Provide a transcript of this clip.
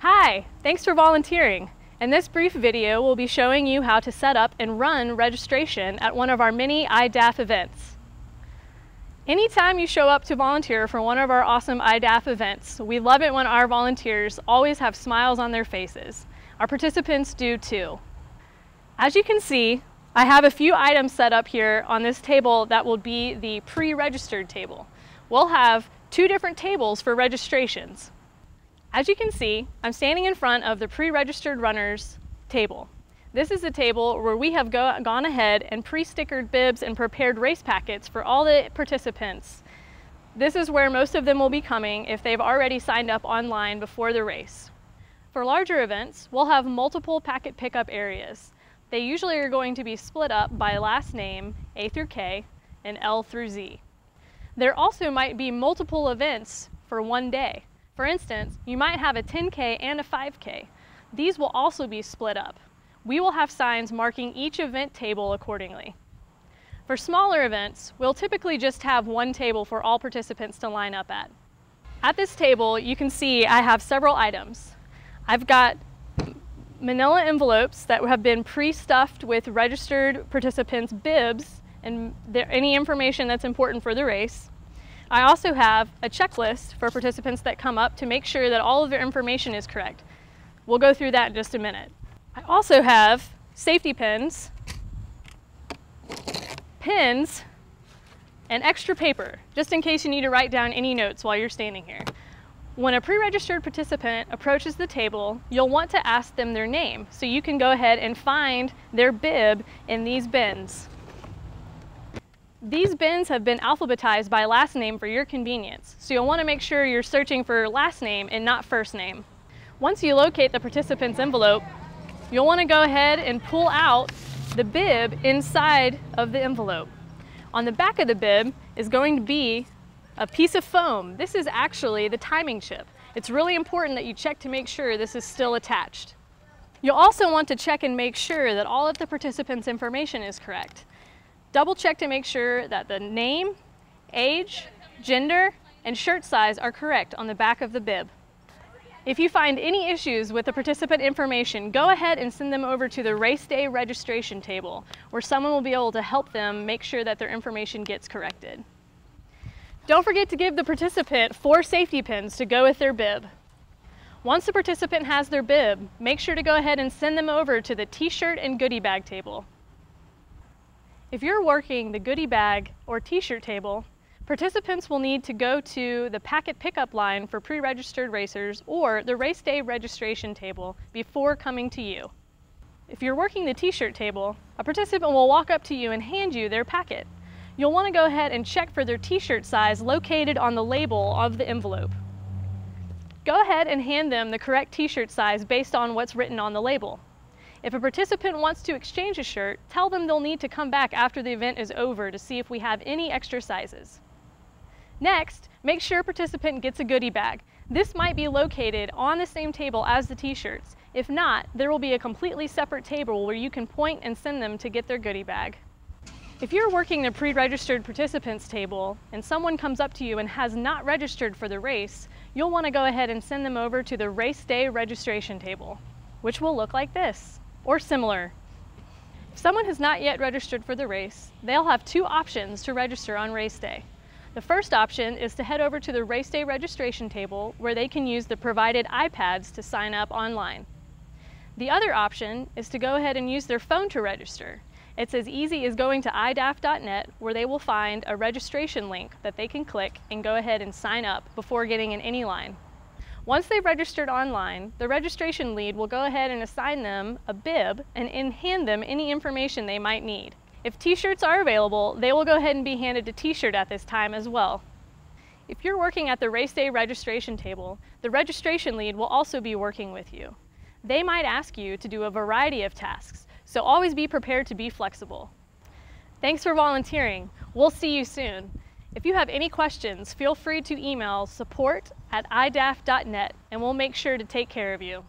Hi, thanks for volunteering. In this brief video, we'll be showing you how to set up and run registration at one of our many iDaph events. Anytime you show up to volunteer for one of our awesome iDaph events, we love it when our volunteers always have smiles on their faces. Our participants do too. As you can see, I have a few items set up here on this table that will be the pre-registered table. We'll have two different tables for registrations. As you can see, I'm standing in front of the pre-registered runners table. This is the table where we have gone ahead and pre-stickered bibs and prepared race packets for all the participants. This is where most of them will be coming if they've already signed up online before the race. For larger events, we'll have multiple packet pickup areas. They usually are going to be split up by last name, A through K, and L through Z. There also might be multiple events for one day. For instance, you might have a 10K and a 5K. These will also be split up. We will have signs marking each event table accordingly. For smaller events, we'll typically just have one table for all participants to line up at. At this table, you can see I have several items. I've got manila envelopes that have been pre-stuffed with registered participants' bibs and any information that's important for the race. I also have a checklist for participants that come up to make sure that all of their information is correct. We'll go through that in just a minute. I also have safety pins, pens, and extra paper, just in case you need to write down any notes while you're standing here. When a pre-registered participant approaches the table, you'll want to ask them their name, so you can go ahead and find their bib in these bins. These bins have been alphabetized by last name for your convenience, so you'll want to make sure you're searching for last name and not first name. Once you locate the participant's envelope, you'll want to go ahead and pull out the bib inside of the envelope. On the back of the bib is going to be a piece of foam. This is actually the timing chip. It's really important that you check to make sure this is still attached. You'll also want to check and make sure that all of the participants' information is correct. Double check to make sure that the name, age, gender, and shirt size are correct on the back of the bib. If you find any issues with the participant information, go ahead and send them over to the race day registration table, where someone will be able to help them make sure that their information gets corrected. Don't forget to give the participant 4 safety pins to go with their bib. Once the participant has their bib, make sure to go ahead and send them over to the t-shirt and goodie bag table. If you're working the goodie bag or t-shirt table, participants will need to go to the packet pickup line for pre-registered racers or the race day registration table before coming to you. If you're working the t-shirt table, a participant will walk up to you and hand you their packet. You'll want to go ahead and check for their t-shirt size located on the label of the envelope. Go ahead and hand them the correct t-shirt size based on what's written on the label. If a participant wants to exchange a shirt, tell them they'll need to come back after the event is over to see if we have any extra sizes. Next, make sure a participant gets a goodie bag. This might be located on the same table as the t-shirts. If not, there will be a completely separate table where you can point and send them to get their goodie bag. If you're working the pre-registered participants table and someone comes up to you and has not registered for the race, you'll want to go ahead and send them over to the race day registration table, which will look like this, or similar. If someone has not yet registered for the race, they'll have 2 options to register on race day. The first option is to head over to the race day registration table where they can use the provided iPads to sign up online. The other option is to go ahead and use their phone to register. It's as easy as going to iDaph.net where they will find a registration link that they can click and go ahead and sign up before getting in any line. Once they've registered online, the registration lead will go ahead and assign them a bib and hand them any information they might need. If t-shirts are available, they will go ahead and be handed a t-shirt at this time as well. If you're working at the race day registration table, the registration lead will also be working with you. They might ask you to do a variety of tasks, so always be prepared to be flexible. Thanks for volunteering. We'll see you soon. If you have any questions, feel free to email support@iDaph.net and we'll make sure to take care of you.